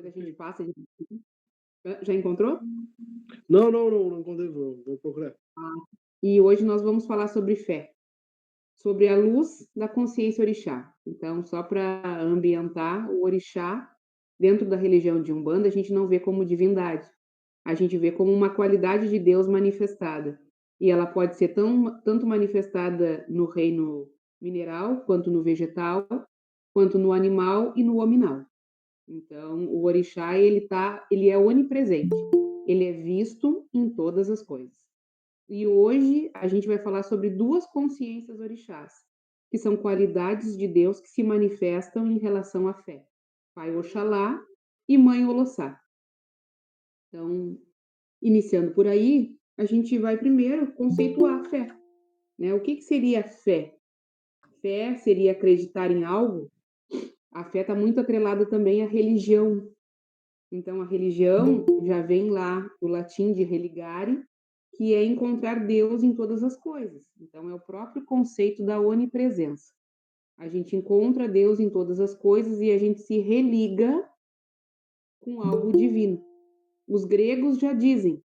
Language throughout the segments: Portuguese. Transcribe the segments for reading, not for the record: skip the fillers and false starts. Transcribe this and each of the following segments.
depois a gente Ok. passa. Já encontrou? Não, não, não, não encontrei, vou procurar. Ah, e hoje nós vamos falar sobre fé, sobre a luz da consciência orixá. Então, só para ambientar, o orixá, dentro da religião de Umbanda, a gente não vê como divindade, a gente vê como uma qualidade de Deus manifestada. E ela pode ser tanto manifestada no reino mineral, quanto no vegetal, quanto no animal e no hominal. Então, o orixá, ele é onipresente, ele é visto em todas as coisas. E hoje a gente vai falar sobre duas consciências orixás, que são qualidades de Deus que se manifestam em relação à fé. Pai Oxalá e Mãe Olossá. Então, iniciando por aí, a gente vai primeiro conceituar a fé, né? O que que seria fé? Fé seria acreditar em algo. A fé está muito atrelada também à religião. Então, a religião já vem lá do latim de religare, que é encontrar Deus em todas as coisas. Então, é o próprio conceito da onipresença. A gente encontra Deus em todas as coisas e a gente se religa com algo divino. Os gregos já dizem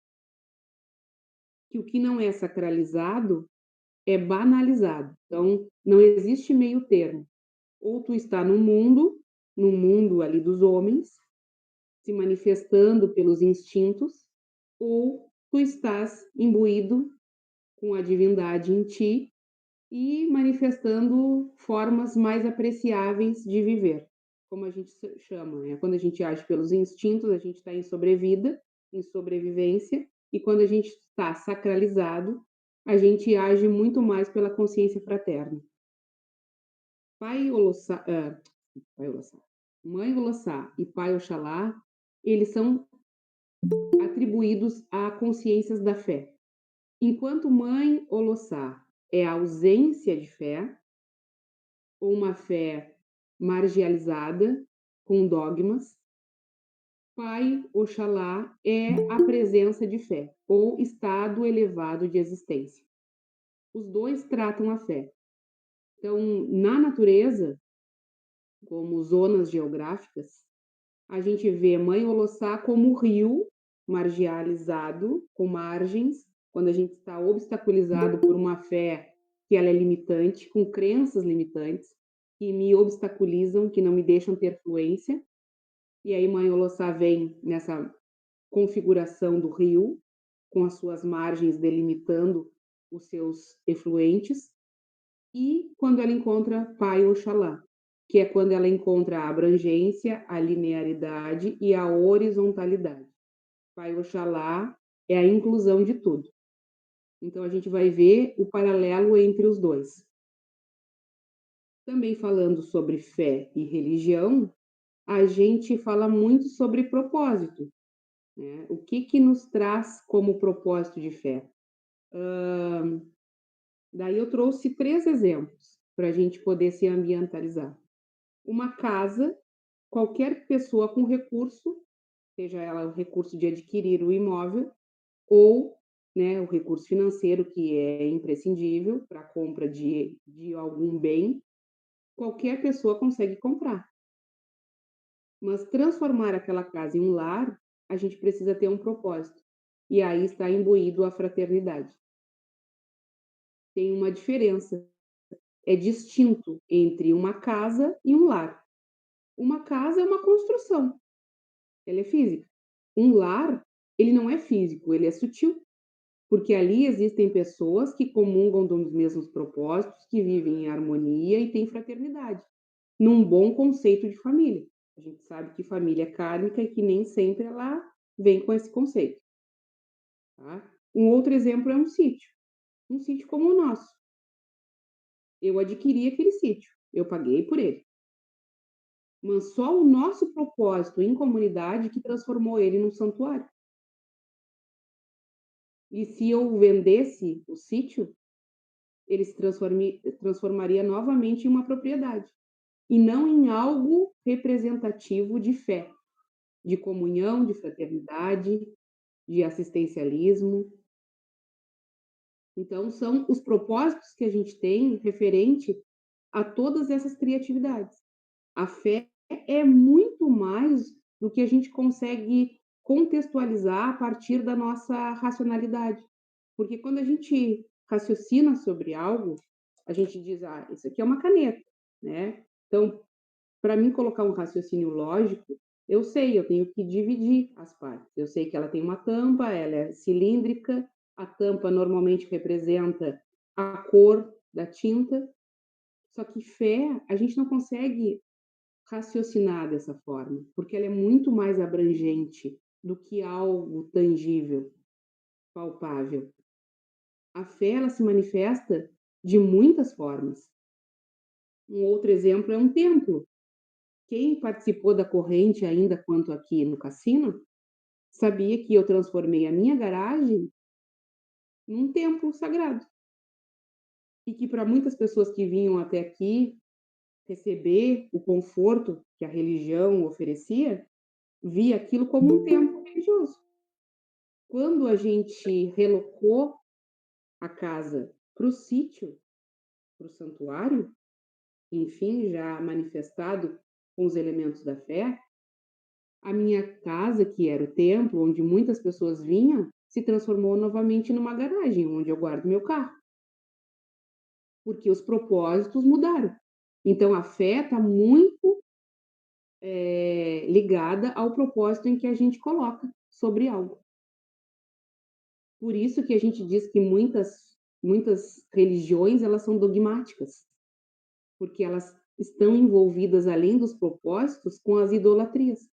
que o que não é sacralizado é banalizado. Então, não existe meio termo. Ou tu está no mundo ali dos homens, se manifestando pelos instintos, ou tu estás imbuído com a divindade em ti e manifestando formas mais apreciáveis de viver, como a gente chama, né? Quando a gente age pelos instintos, a gente está em sobrevida, em sobrevivência, e quando a gente está sacralizado, a gente age muito mais pela consciência fraterna. Pai Olossá, Pai Olossá, Mãe Olossá e Pai Oxalá, eles são atribuídos a consciências da fé. Enquanto Mãe Olossá é a ausência de fé, ou uma fé marginalizada, com dogmas, Pai Oxalá é a presença de fé, ou estado elevado de existência. Os dois tratam a fé. Então, na natureza, como zonas geográficas, a gente vê Mãe Olossá como rio marginalizado, com margens, quando a gente está obstaculizado por uma fé que ela é limitante, com crenças limitantes, que me obstaculizam, que não me deixam ter fluência. E aí Mãe Olossá vem nessa configuração do rio, com as suas margens delimitando os seus efluentes, e quando ela encontra Pai Oxalá, que é quando ela encontra a abrangência, a linearidade e a horizontalidade. Pai Oxalá é a inclusão de tudo. Então a gente vai ver o paralelo entre os dois. Também falando sobre fé e religião, a gente fala muito sobre propósito, né? O que que nos traz como propósito de fé? Daí eu trouxe três exemplos para a gente poder se ambientalizar. Uma casa, qualquer pessoa com recurso, seja ela o recurso de adquirir o imóvel ou, né, o recurso financeiro que é imprescindível para a compra de algum bem, qualquer pessoa consegue comprar. Mas transformar aquela casa em um lar, a gente precisa ter um propósito. E aí está imbuído a fraternidade. Tem uma diferença, é distinto entre uma casa e um lar. Uma casa é uma construção, ela é física. Um lar, ele não é físico, ele é sutil, porque ali existem pessoas que comungam dos mesmos propósitos, que vivem em harmonia e têm fraternidade, num bom conceito de família. A gente sabe que família é kármica e que nem sempre ela vem com esse conceito, tá? Um outro exemplo é um sítio como o nosso. Eu adquiri aquele sítio, eu paguei por ele, mas só o nosso propósito em comunidade que transformou ele num santuário. E se eu vendesse o sítio, ele se transformaria novamente em uma propriedade, e não em algo representativo de fé, de comunhão, de fraternidade, de assistencialismo. Então, são os propósitos que a gente tem referente a todas essas criatividades. A fé é muito mais do que a gente consegue contextualizar a partir da nossa racionalidade. Porque quando a gente raciocina sobre algo, a gente diz: "Ah, isso aqui é uma caneta", né. Então, para mim colocar um raciocínio lógico, eu sei, eu tenho que dividir as partes. Eu sei que ela tem uma tampa, ela é cilíndrica, a tampa normalmente representa a cor da tinta, só que fé, a gente não consegue raciocinar dessa forma, porque ela é muito mais abrangente do que algo tangível, palpável. A fé, ela se manifesta de muitas formas. Um outro exemplo é um templo. Quem participou da corrente ainda quanto aqui no cassino, sabia que eu transformei a minha garagem num templo sagrado. E que para muitas pessoas que vinham até aqui receber o conforto que a religião oferecia, via aquilo como um templo religioso. Quando a gente relocou a casa para o sítio, para o santuário, enfim, já manifestado com os elementos da fé, a minha casa, que era o templo, onde muitas pessoas vinham, se transformou novamente numa garagem, onde eu guardo meu carro, porque os propósitos mudaram. Então a fé está muito ligada ao propósito em que a gente coloca sobre algo. Por isso que a gente diz que muitas religiões elas são dogmáticas, porque elas estão envolvidas além dos propósitos com as idolatrias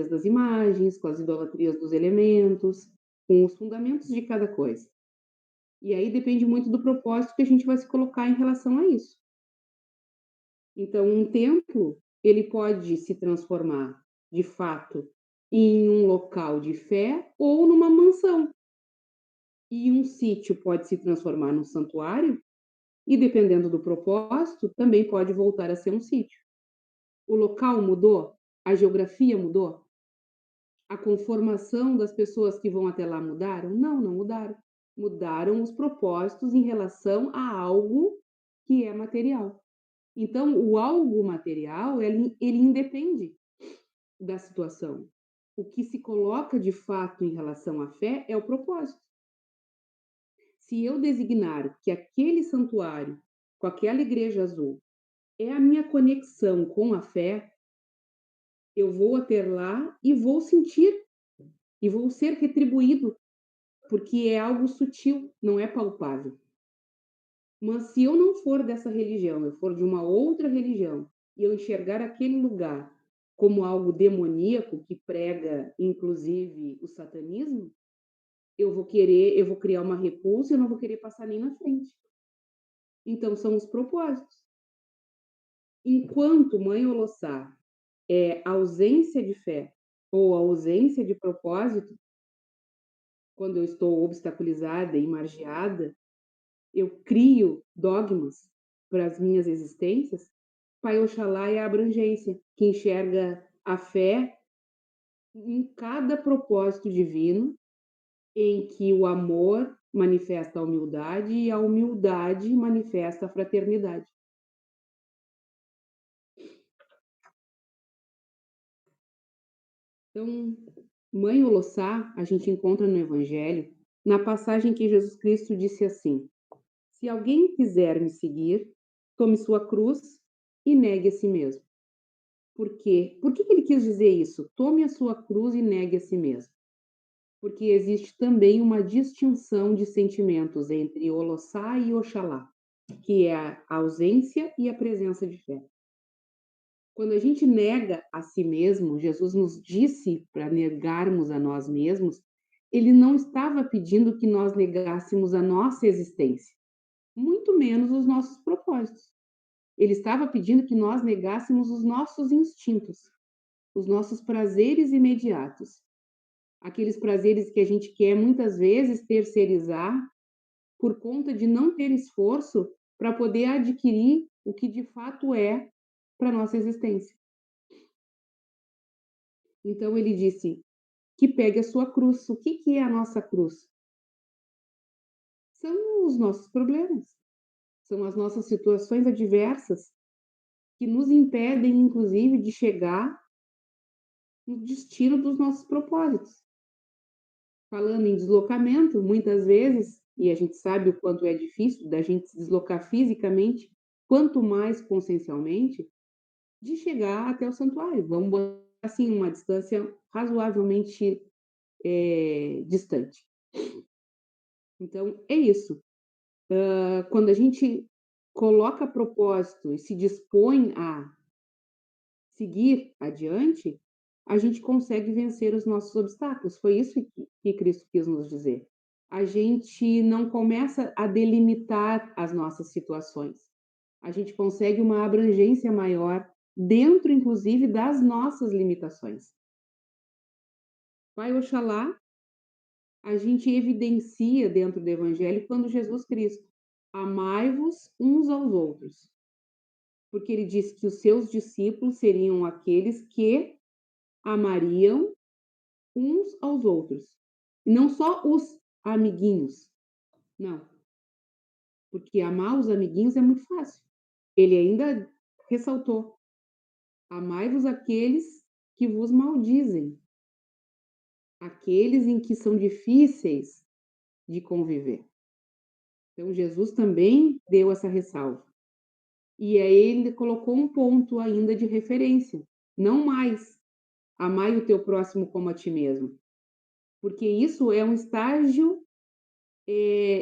das imagens, com as idolatrias dos elementos, com os fundamentos de cada coisa. E aí depende muito do propósito que a gente vai se colocar em relação a isso. Então, um templo, ele pode se transformar, de fato, em um local de fé ou numa mansão. E um sítio pode se transformar num santuário e, dependendo do propósito, também pode voltar a ser um sítio. O local mudou? A geografia mudou? A conformação das pessoas que vão até lá mudaram? Não, não mudaram. Mudaram os propósitos em relação a algo que é material. Então, o algo material, ele independe da situação. O que se coloca de fato em relação à fé é o propósito. Se eu designar que aquele santuário, com aquela igreja azul, é a minha conexão com a fé, eu vou até lá e vou sentir, e vou ser retribuído, porque é algo sutil, não é palpável. Mas se eu não for dessa religião, eu for de uma outra religião, e eu enxergar aquele lugar como algo demoníaco, que prega inclusive o satanismo, eu vou criar uma repulsa e eu não vou querer passar nem na frente. Então são os propósitos. Enquanto Mãe Olossá é ausência de fé ou ausência de propósito, quando eu estou obstaculizada e margeada, eu crio dogmas para as minhas existências. Pai Oxalá é a abrangência, que enxerga a fé em cada propósito divino, em que o amor manifesta a humildade e a humildade manifesta a fraternidade. Então, Mãe Olossá, a gente encontra no Evangelho, na passagem que Jesus Cristo disse assim: Se alguém quiser me seguir, tome sua cruz e negue a si mesmo. Por quê? Por que ele quis dizer isso? Tome a sua cruz e negue a si mesmo. Porque existe também uma distinção de sentimentos entre Olossá e Oxalá, que é a ausência e a presença de fé. Quando a gente nega a si mesmo, Jesus nos disse para negarmos a nós mesmos, ele não estava pedindo que nós negássemos a nossa existência, muito menos os nossos propósitos. Ele estava pedindo que nós negássemos os nossos instintos, os nossos prazeres imediatos, aqueles prazeres que a gente quer muitas vezes terceirizar por conta de não ter esforço para poder adquirir o que de fato é para nossa existência. Então ele disse que pegue a sua cruz. O que é a nossa cruz? São os nossos problemas, são as nossas situações adversas que nos impedem, inclusive, de chegar no destino dos nossos propósitos. Falando em deslocamento, muitas vezes, e a gente sabe o quanto é difícil da gente se deslocar fisicamente, quanto mais consciencialmente, de chegar até o santuário. Vamos botar assim, uma distância razoavelmente distante. Então, é isso. Quando a gente coloca propósito e se dispõe a seguir adiante, a gente consegue vencer os nossos obstáculos. Foi isso que Cristo quis nos dizer. A gente não começa a delimitar as nossas situações. A gente consegue uma abrangência maior dentro, inclusive, das nossas limitações. Pai Oxalá, a gente evidencia dentro do Evangelho quando Jesus Cristo, amai-vos uns aos outros, porque ele disse que os seus discípulos seriam aqueles que amariam uns aos outros. E não só os amiguinhos, não. Porque amar os amiguinhos é muito fácil. Ele ainda ressaltou: amai-vos aqueles que vos maldizem, aqueles em que são difíceis de conviver. Então, Jesus também deu essa ressalva. E aí ele colocou um ponto ainda de referência. Não mais amai o teu próximo como a ti mesmo. Porque isso é um estágio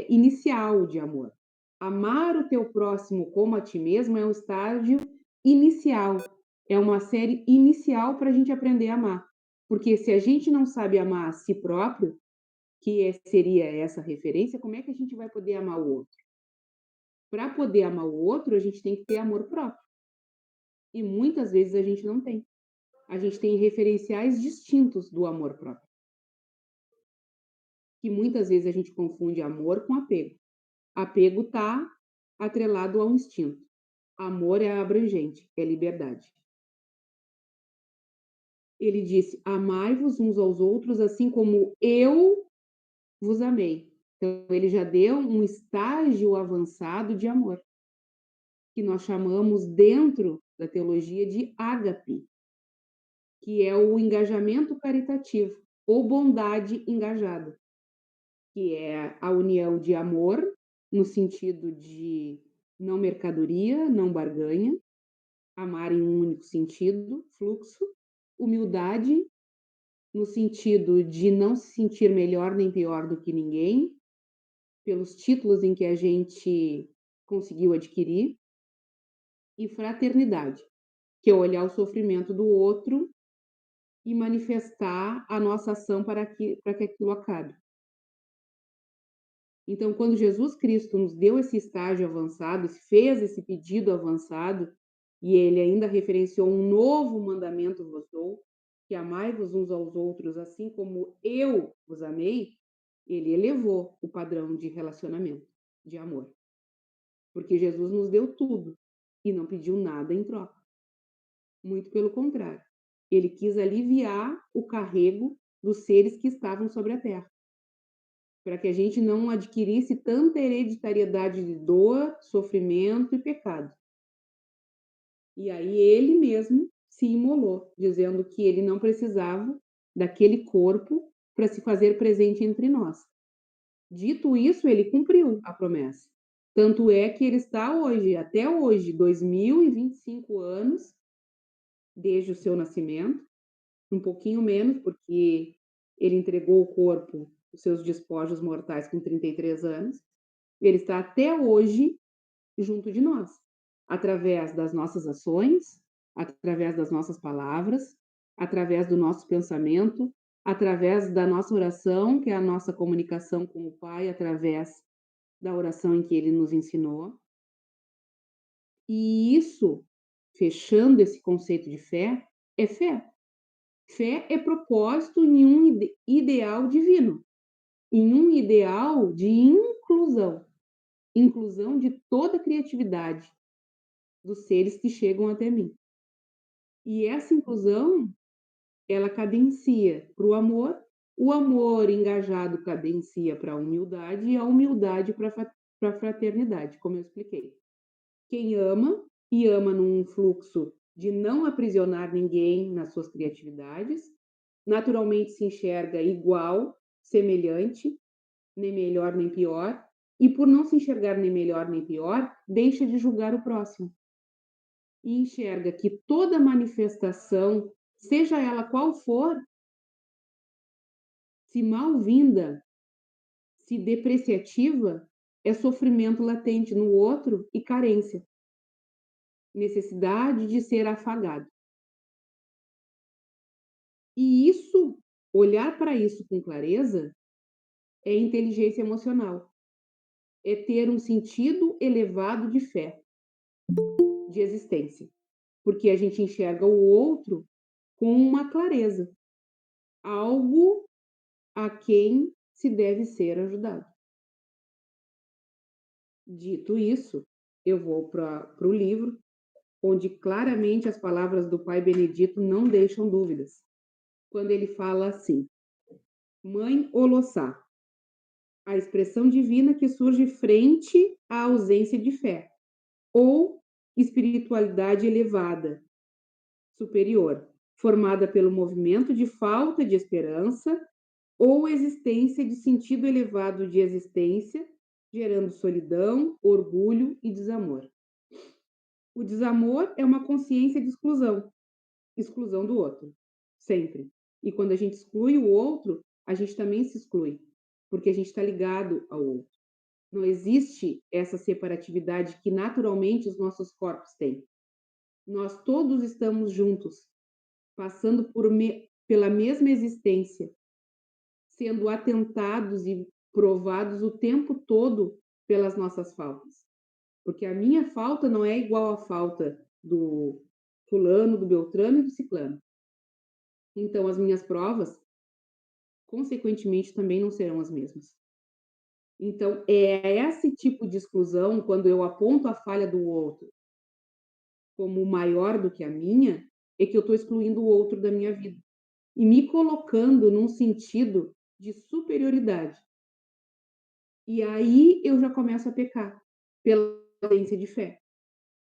inicial de amor. Amar o teu próximo como a ti mesmo é um estágio inicial. É uma série inicial para a gente aprender a amar. Porque se a gente não sabe amar a si próprio, seria essa referência, como é que a gente vai poder amar o outro? Para poder amar o outro, a gente tem que ter amor próprio. E muitas vezes a gente não tem. A gente tem referenciais distintos do amor próprio. Que muitas vezes a gente confunde amor com apego. Apego está atrelado ao instinto. Amor é abrangente, é liberdade. Ele disse: amai-vos uns aos outros assim como eu vos amei. Então, ele já deu um estágio avançado de amor, que nós chamamos dentro da teologia de ágape, que é o engajamento caritativo, ou bondade engajada, que é a união de amor, no sentido de não mercadoria, não barganha, amar em um único sentido, fluxo, humildade, no sentido de não se sentir melhor nem pior do que ninguém, pelos títulos em que a gente conseguiu adquirir, e fraternidade, que é olhar o sofrimento do outro e manifestar a nossa ação para que aquilo acabe. Então, quando Jesus Cristo nos deu esse estágio avançado, fez esse pedido avançado, e ele ainda referenciou um novo mandamento vos dou, que amai-vos uns aos outros assim como eu vos amei, ele elevou o padrão de relacionamento, de amor. Porque Jesus nos deu tudo e não pediu nada em troca. Muito pelo contrário. Ele quis aliviar o carrego dos seres que estavam sobre a terra, para que a gente não adquirisse tanta hereditariedade de dor, sofrimento e pecado. E aí ele mesmo se imolou, dizendo que ele não precisava daquele corpo para se fazer presente entre nós. Dito isso, ele cumpriu a promessa. Tanto é que ele está hoje, até hoje, 2025 anos, desde o seu nascimento, um pouquinho menos, porque ele entregou o corpo, os seus despojos mortais com 33 anos. Ele está até hoje junto de nós, através das nossas ações, através das nossas palavras, através do nosso pensamento, através da nossa oração, que é a nossa comunicação com o Pai, através da oração em que ele nos ensinou. E isso, fechando esse conceito de fé, é fé. Fé é propósito em um ideal divino, em um ideal de inclusão, inclusão de toda a criatividade dos seres que chegam até mim. E essa inclusão, ela cadencia para o amor engajado cadencia para a humildade e a humildade para a fraternidade, como eu expliquei. Quem ama, e ama num fluxo de não aprisionar ninguém nas suas criatividades, naturalmente se enxerga igual, semelhante, nem melhor nem pior, e por não se enxergar nem melhor nem pior, deixa de julgar o próximo. E enxerga que toda manifestação, seja ela qual for, se mal-vinda, se depreciativa, é sofrimento latente no outro e carência, necessidade de ser afagado. E isso, olhar para isso com clareza, é inteligência emocional, é ter um sentido elevado de fé, de existência, porque a gente enxerga o outro com uma clareza, algo a quem se deve ser ajudado. Dito isso, eu vou para o livro, onde claramente as palavras do Pai Benedito não deixam dúvidas. Quando ele fala assim: Mãe Olossá, a expressão divina que surge frente à ausência de fé, ou espiritualidade elevada, superior, formada pelo movimento de falta de esperança ou existência de sentido elevado de existência, gerando solidão, orgulho e desamor. O desamor é uma consciência de exclusão, exclusão do outro, sempre. E quando a gente exclui o outro, a gente também se exclui, porque a gente está ligado ao outro. Não existe essa separatividade que naturalmente os nossos corpos têm. Nós todos estamos juntos, passando pela mesma existência, sendo atentados e provados o tempo todo pelas nossas faltas. Porque a minha falta não é igual à falta do fulano, do Beltrano e do ciclano. Então, as minhas provas, consequentemente, também não serão as mesmas. Então, é esse tipo de exclusão, quando eu aponto a falha do outro como maior do que a minha, é que eu estou excluindo o outro da minha vida e me colocando num sentido de superioridade. E aí eu já começo a pecar pela ausência de fé,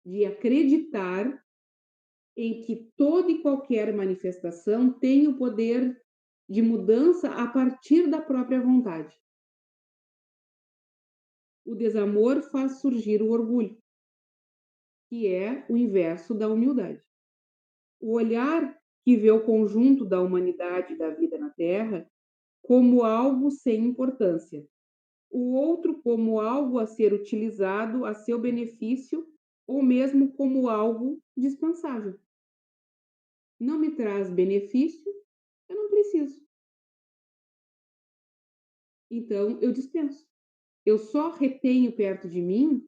de acreditar em que toda e qualquer manifestação tem o poder de mudança a partir da própria vontade. O desamor faz surgir o orgulho, que é o inverso da humildade. O olhar que vê o conjunto da humanidade e da vida na Terra como algo sem importância, o outro como algo a ser utilizado a seu benefício ou mesmo como algo dispensável. Não me traz benefício, eu não preciso. Então, eu dispenso. Eu só retenho perto de mim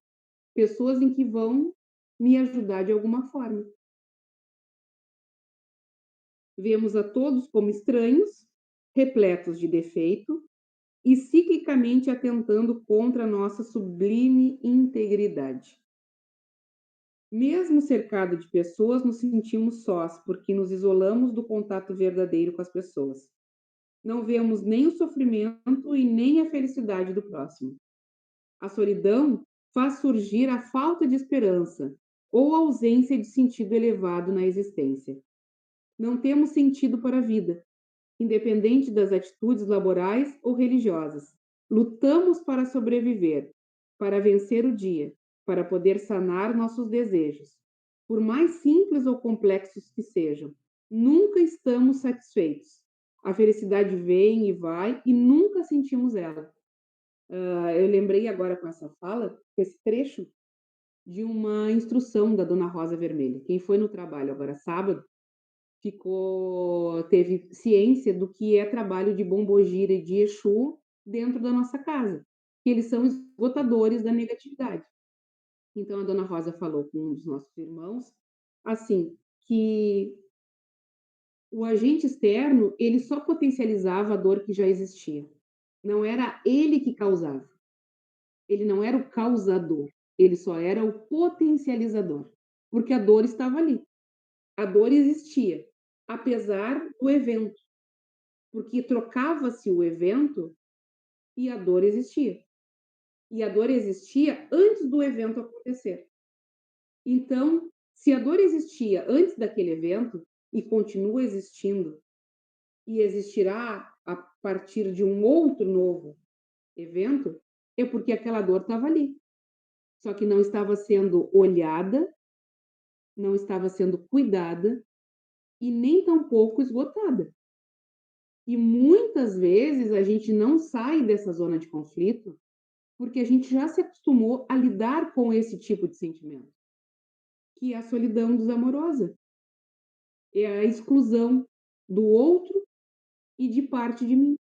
pessoas em que vão me ajudar de alguma forma. Vemos a todos como estranhos, repletos de defeito e ciclicamente atentando contra a nossa sublime integridade. Mesmo cercado de pessoas, nos sentimos sós, porque nos isolamos do contato verdadeiro com as pessoas. Não vemos nem o sofrimento e nem a felicidade do próximo. A solidão faz surgir a falta de esperança ou a ausência de sentido elevado na existência. Não temos sentido para a vida, independente das atitudes laborais ou religiosas. Lutamos para sobreviver, para vencer o dia, para poder sanar nossos desejos. Por mais simples ou complexos que sejam, nunca estamos satisfeitos. A felicidade vem e vai e nunca sentimos ela. Eu lembrei agora com essa fala, com esse trecho, de uma instrução da Dona Rosa Vermelha. Quem foi no trabalho agora sábado teve ciência do que é trabalho de Bombogira e de Exu dentro da nossa casa, que eles são esgotadores da negatividade. Então a Dona Rosa falou com um dos nossos irmãos, assim, que o agente externo, ele só potencializava a dor que já existia. Não era ele que causava. Ele não era o causador, ele só era o potencializador, porque a dor estava ali. A dor existia, apesar do evento, porque trocava-se o evento e a dor existia. E a dor existia antes do evento acontecer. Então, Se a dor existia antes daquele evento e continua existindo e existirá a partir de um outro novo evento, é porque aquela dor estava ali, só que não estava sendo olhada, não estava sendo cuidada e nem tampouco esgotada. E muitas vezes a gente não sai dessa zona de conflito porque a gente já se acostumou a lidar com esse tipo de sentimento, que é a solidão desamorosa, é a exclusão do outro e de parte de mim,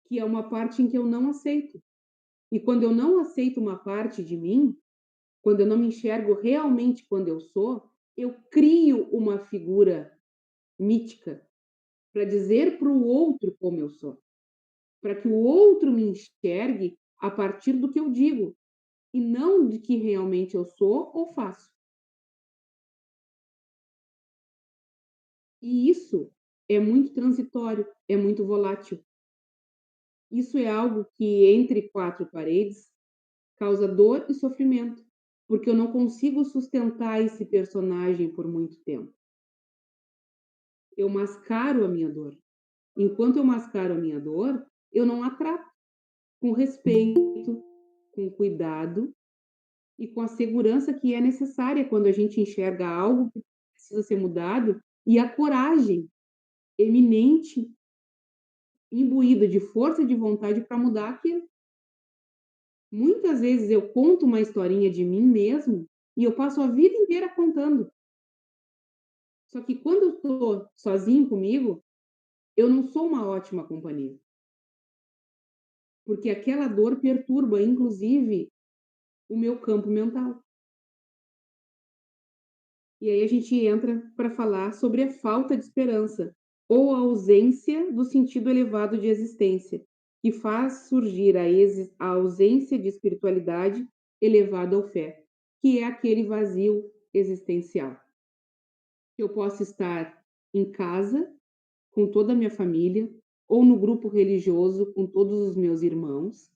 que é uma parte em que eu não aceito. E quando eu não aceito uma parte de mim, quando eu não me enxergo realmente quando eu sou, eu crio uma figura mítica para dizer para o outro como eu sou, para que o outro me enxergue a partir do que eu digo e não de que realmente eu sou ou faço. E isso é muito transitório, é muito volátil. Isso é algo que, entre quatro paredes, causa dor e sofrimento, porque eu não consigo sustentar esse personagem por muito tempo. Eu mascaro a minha dor. Enquanto eu mascaro a minha dor, eu não a trato com respeito, com cuidado e com a segurança que é necessária quando a gente enxerga algo que precisa ser mudado e a coragem eminente, imbuída de força de vontade para mudar aquilo. Muitas vezes eu conto uma historinha de mim mesmo e eu passo a vida inteira contando. Só que quando eu estou sozinho comigo, eu não sou uma ótima companhia, porque aquela dor perturba, inclusive, o meu campo mental. E aí a gente entra para falar sobre a falta de esperança ou a ausência do sentido elevado de existência, que faz surgir a ausência de espiritualidade elevada ao fé, que é aquele vazio existencial. Eu posso estar em casa com toda a minha família ou no grupo religioso com todos os meus irmãos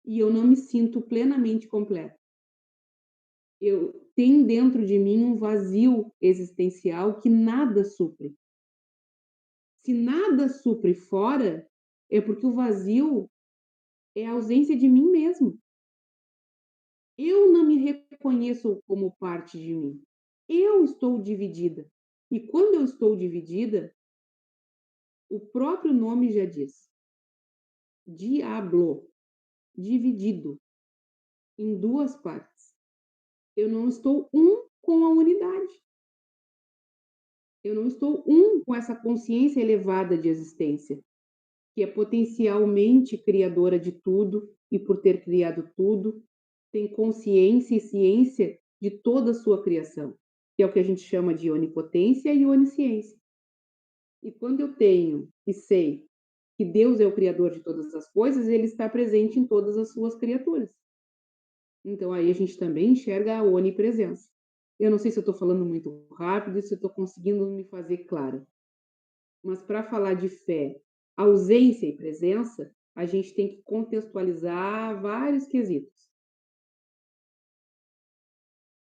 e eu não me sinto plenamente completa. Eu tenho dentro de mim um vazio existencial que nada supre. Se nada supre fora, é porque o vazio é a ausência de mim mesmo. Eu não me reconheço como parte de mim. Eu estou dividida. E quando eu estou dividida, o próprio nome já diz: diablo, dividido em duas partes. Eu não estou um com a unidade. Eu não estou um com essa consciência elevada de existência, que é potencialmente criadora de tudo e, por ter criado tudo, tem consciência e ciência de toda a sua criação, que é o que a gente chama de onipotência e onisciência. E quando eu tenho e sei que Deus é o criador de todas as coisas, ele está presente em todas as suas criaturas. Então aí a gente também enxerga a onipresença. Eu não sei se eu estou falando muito rápido, se eu estou conseguindo me fazer claro. Mas para falar de fé, ausência e presença, a gente tem que contextualizar vários quesitos.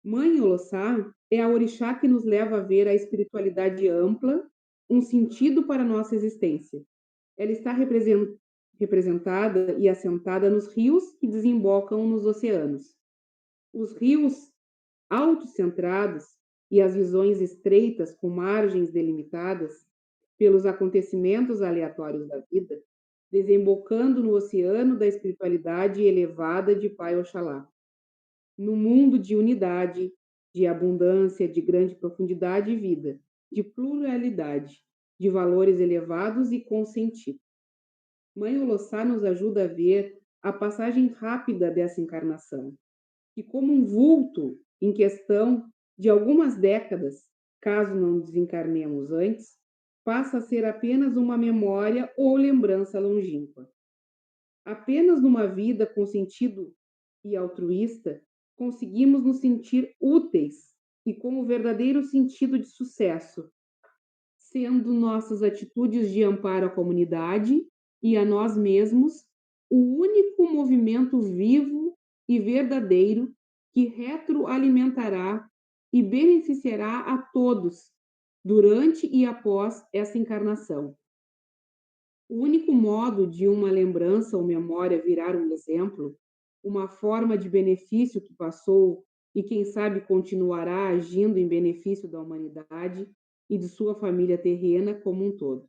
Mãe Olossá é a orixá que nos leva a ver a espiritualidade ampla, um sentido para a nossa existência. Ela está representada e assentada nos rios que desembocam nos oceanos. Os rios autocentrados e as visões estreitas com margens delimitadas pelos acontecimentos aleatórios da vida, desembocando no oceano da espiritualidade elevada de Pai Oxalá, no mundo de unidade, de abundância, de grande profundidade e vida, de pluralidade, de valores elevados e com sentido. Mãe Olossá nos ajuda a ver a passagem rápida dessa encarnação, que como um vulto em questão de algumas décadas, caso não desencarnemos antes, passa a ser apenas uma memória ou lembrança longínqua. Apenas numa vida com sentido e altruísta conseguimos nos sentir úteis e com o verdadeiro sentido de sucesso, sendo nossas atitudes de amparo à comunidade e a nós mesmos o único movimento vivo e verdadeiro que retroalimentará e beneficiará a todos durante e após essa encarnação. O único modo de uma lembrança ou memória virar um exemplo, uma forma de benefício que passou e quem sabe continuará agindo em benefício da humanidade e de sua família terrena como um todo.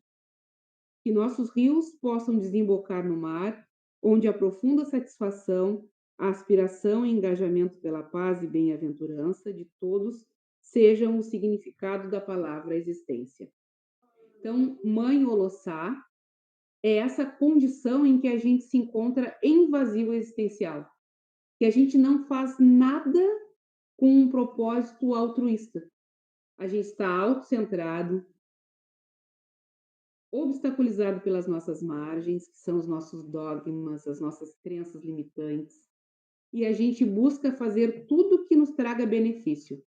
Que nossos rios possam desembocar no mar, onde a profunda satisfação, a aspiração e engajamento pela paz e bem-aventurança de todos sejam o significado da palavra existência. Então, Mãe Olossá é essa condição em que a gente se encontra em vazio existencial, que a gente não faz nada com um propósito altruísta. A gente está autocentrado, obstaculizado pelas nossas margens, que são os nossos dogmas, as nossas crenças limitantes, e a gente busca fazer tudo que nos traga benefício.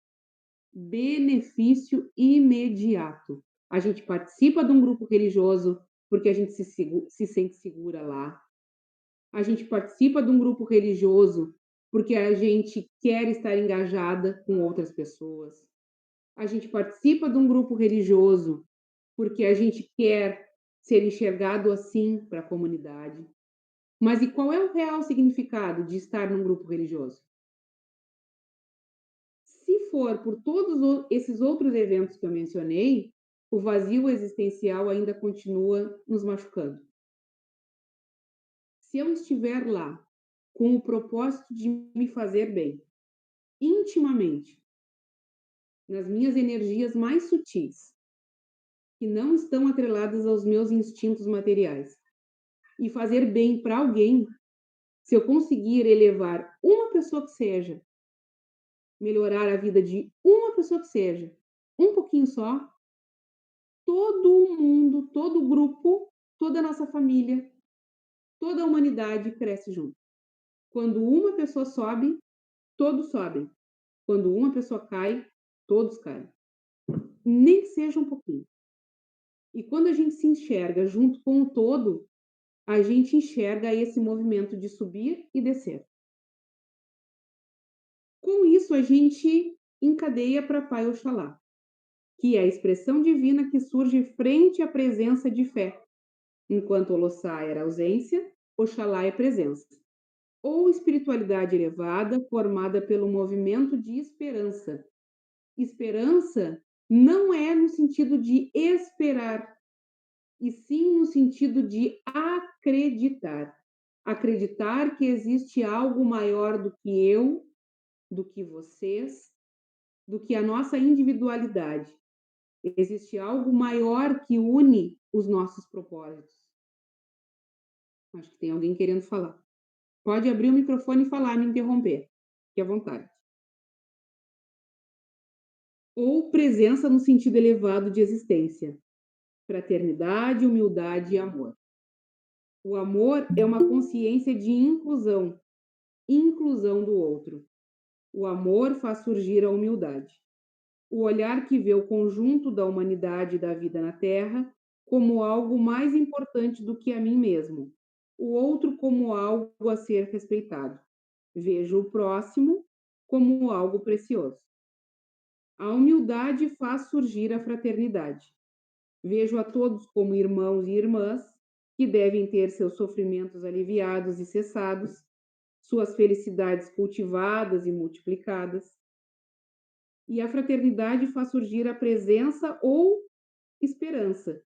Benefício imediato. A gente participa de um grupo religioso porque a gente se sente segura lá. A gente participa de um grupo religioso porque a gente quer estar engajada com outras pessoas. A gente participa de um grupo religioso porque a gente quer ser enxergado assim para a comunidade. Mas e qual é o real significado de estar num grupo religioso? Se for por todos esses outros eventos que eu mencionei, o vazio existencial ainda continua nos machucando. Se eu estiver lá com o propósito de me fazer bem, intimamente, nas minhas energias mais sutis, que não estão atreladas aos meus instintos materiais, e fazer bem para alguém, se eu conseguir elevar uma pessoa que seja, melhorar a vida de uma pessoa que seja, um pouquinho só, todo mundo, todo o grupo, toda a nossa família, toda a humanidade cresce junto. Quando uma pessoa sobe, todos sobem. Quando uma pessoa cai, todos caem. Nem que seja um pouquinho. E quando a gente se enxerga junto com o todo, a gente enxerga esse movimento de subir e descer. Com isso, a gente encadeia para Pai Oxalá, que é a expressão divina que surge frente à presença de fé. Enquanto Olossá era ausência, Oxalá é presença. Ou espiritualidade elevada formada pelo movimento de esperança. Esperança não é no sentido de esperar, e sim no sentido de acreditar. Acreditar que existe algo maior do que eu, do que vocês, do que a nossa individualidade. Existe algo maior que une os nossos propósitos. Acho que tem alguém querendo falar. Pode abrir o microfone e falar, me interromper. Fique à vontade. Ou presença no sentido elevado de existência. Fraternidade, humildade e amor. O amor é uma consciência de inclusão, inclusão do outro. O amor faz surgir a humildade. O olhar que vê o conjunto da humanidade e da vida na Terra como algo mais importante do que a mim mesmo, o outro como algo a ser respeitado. Vejo o próximo como algo precioso. A humildade faz surgir a fraternidade. Vejo a todos como irmãos e irmãs que devem ter seus sofrimentos aliviados e cessados, suas felicidades cultivadas e multiplicadas. E a fraternidade faz surgir a presença ou esperança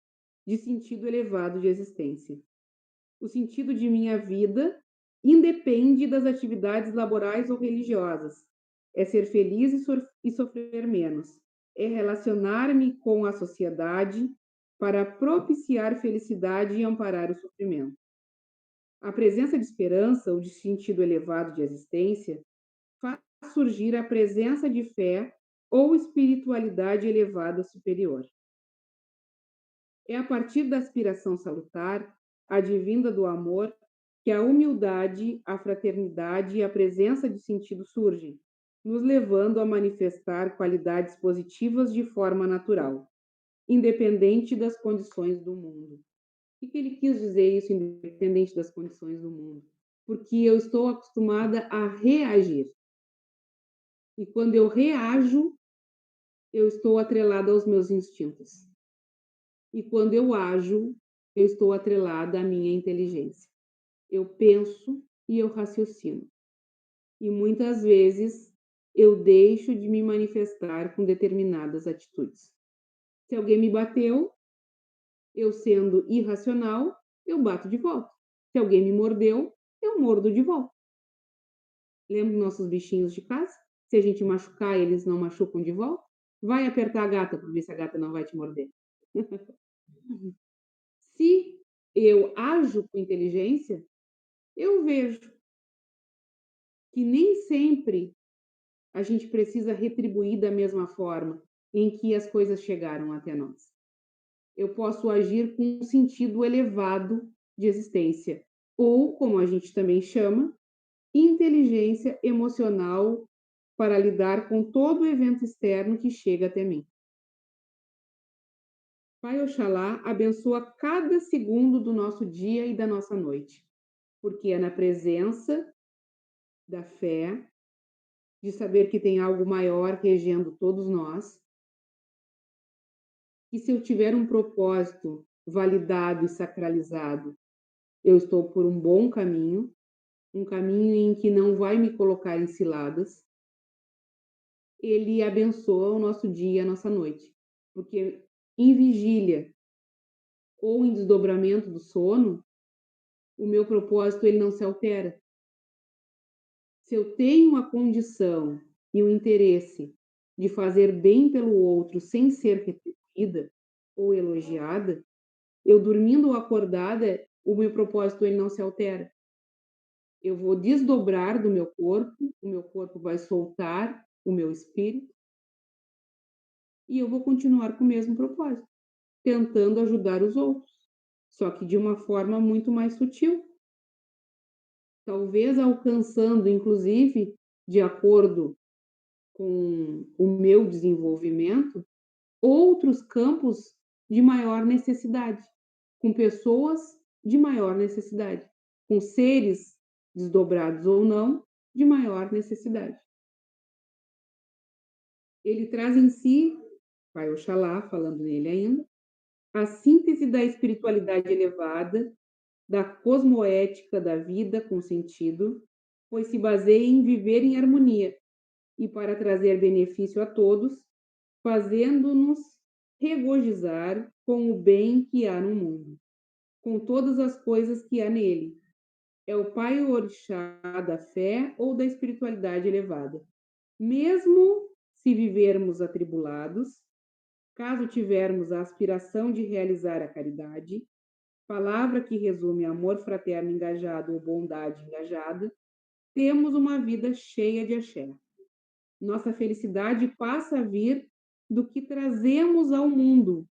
de sentido elevado de existência. O sentido de minha vida independe das atividades laborais ou religiosas. É ser feliz e sofrer menos. É relacionar-me com a sociedade para propiciar felicidade e amparar o sofrimento. A presença de esperança ou de sentido elevado de existência faz surgir a presença de fé ou espiritualidade elevada superior. É a partir da aspiração salutar, advinda do amor, que a humildade, a fraternidade e a presença de sentido surgem, nos levando a manifestar qualidades positivas de forma natural, independente das condições do mundo. O que ele quis dizer isso, independente das condições do mundo? Porque eu estou acostumada a reagir. E quando eu reajo, eu estou atrelada aos meus instintos. E quando eu ajo, eu estou atrelada à minha inteligência. Eu penso e eu raciocino. E muitas vezes eu deixo de me manifestar com determinadas atitudes. Se alguém me bateu, eu sendo irracional, eu bato de volta. Se alguém me mordeu, eu mordo de volta. Lembra dos nossos bichinhos de casa? Se a gente machucar, eles não machucam de volta? Vai apertar a gata para ver se a gata não vai te morder. Se eu ajo com inteligência, eu vejo que nem sempre a gente precisa retribuir da mesma forma em que as coisas chegaram até nós. Eu posso agir com um sentido elevado de existência, ou, como a gente também chama, inteligência emocional para lidar com todo o evento externo que chega até mim. Pai Oxalá abençoa cada segundo do nosso dia e da nossa noite, porque é na presença da fé, de saber que tem algo maior regendo todos nós, que se eu tiver um propósito validado e sacralizado, eu estou por um bom caminho, um caminho em que não vai me colocar em ciladas. Ele abençoa o nosso dia, a nossa noite, porque em vigília ou em desdobramento do sono, o meu propósito ele não se altera. Se eu tenho a condição e o interesse de fazer bem pelo outro sem ser retribuída ou elogiada, eu dormindo ou acordada, o meu propósito ele não se altera. Eu vou desdobrar do meu corpo, o meu corpo vai soltar o meu espírito e eu vou continuar com o mesmo propósito, tentando ajudar os outros, só que de uma forma muito mais sutil. Talvez alcançando, inclusive, de acordo com o meu desenvolvimento, outros campos de maior necessidade, com pessoas de maior necessidade, com seres desdobrados ou não, de maior necessidade. Ele traz em si, Pai Oxalá, falando nele ainda, a síntese da espiritualidade elevada, da cosmoética da vida com sentido, pois se baseia em viver em harmonia e para trazer benefício a todos, fazendo-nos regozijar com o bem que há no mundo, com todas as coisas que há nele. É o Pai Orixá da fé ou da espiritualidade elevada. Mesmo se vivermos atribulados, caso tivermos a aspiração de realizar a caridade, palavra que resume amor fraterno engajado ou bondade engajada, temos uma vida cheia de axé. Nossa felicidade passa a vir do que trazemos ao mundo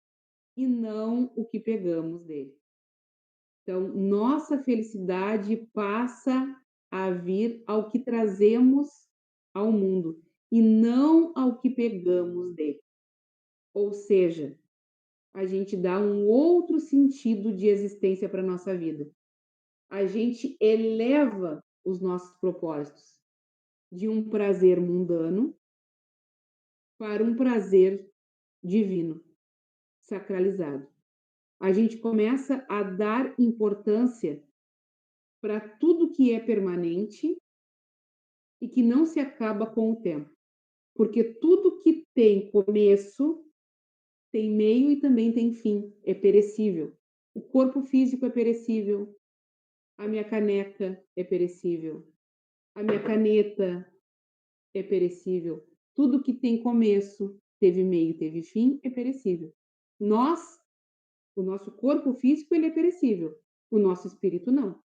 e não o que pegamos dele. Então, nossa felicidade passa a vir ao que trazemos ao mundo e não ao que pegamos dele. Ou seja, a gente dá um outro sentido de existência para a nossa vida. A gente eleva os nossos propósitos de um prazer mundano para um prazer divino, sacralizado. A gente começa a dar importância para tudo que é permanente e que não se acaba com o tempo. Porque tudo que tem começo, tem meio e também tem fim, é perecível. O corpo físico é perecível, a minha caneca é perecível, a minha caneta é perecível. Tudo que tem começo, teve meio, teve fim, é perecível. Nós, o nosso corpo físico, ele é perecível. O nosso espírito não.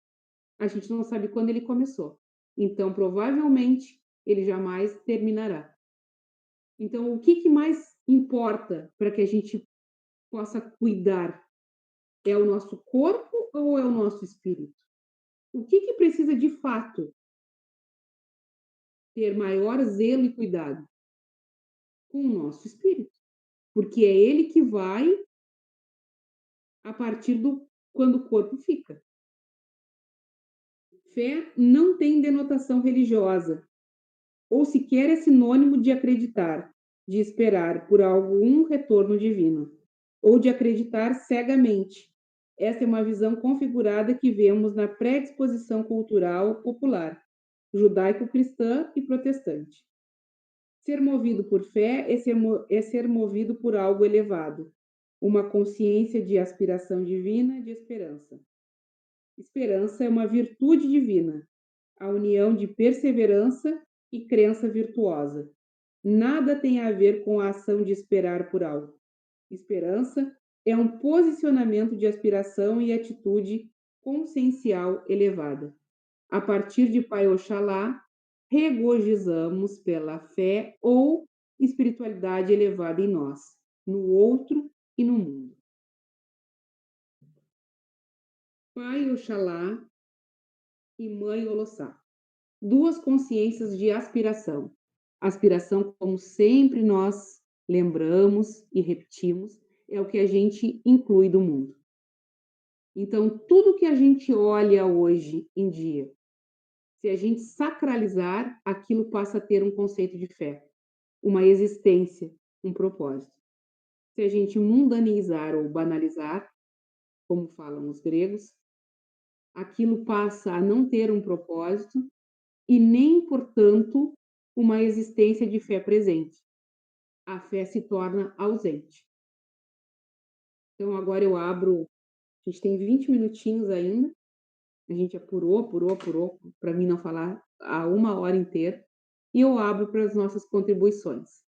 A gente não sabe quando ele começou. Então, provavelmente, ele jamais terminará. Então, o que mais importa para que a gente possa cuidar? É o nosso corpo ou é o nosso espírito? O que precisa de fato ter maior zelo e cuidado? Com o nosso espírito. Porque é ele que vai a partir do quando o corpo fica. Fé não tem denotação religiosa, ou sequer é sinônimo de acreditar, de esperar por algum retorno divino, ou de acreditar cegamente. Essa é uma visão configurada que vemos na predisposição cultural popular, judaico-cristã e protestante. Ser movido por fé é ser movido por algo elevado, uma consciência de aspiração divina, de esperança. Esperança é uma virtude divina, a união de perseverança e crença virtuosa. Nada tem a ver com a ação de esperar por algo. Esperança é um posicionamento de aspiração e atitude consciencial elevada. A partir de Pai Oxalá, regozijamos pela fé ou espiritualidade elevada em nós, no outro e no mundo. Pai Oxalá e Mãe Olossá. Duas consciências de aspiração. Aspiração, como sempre nós lembramos e repetimos, é o que a gente inclui do mundo. Então, tudo que a gente olha hoje em dia, se a gente sacralizar, aquilo passa a ter um conceito de fé, uma existência, um propósito. Se a gente mundanizar ou banalizar, como falam os gregos, aquilo passa a não ter um propósito e nem, portanto, uma existência de fé presente. A fé se torna ausente. Então, agora eu abro. A gente tem 20 minutinhos ainda. A gente apurou para mim não falar a 1 hora inteira. E eu abro para as nossas contribuições.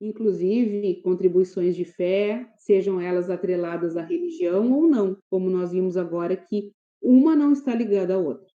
Inclusive, contribuições de fé, sejam elas atreladas à religião ou não, como nós vimos agora que uma não está ligada à outra.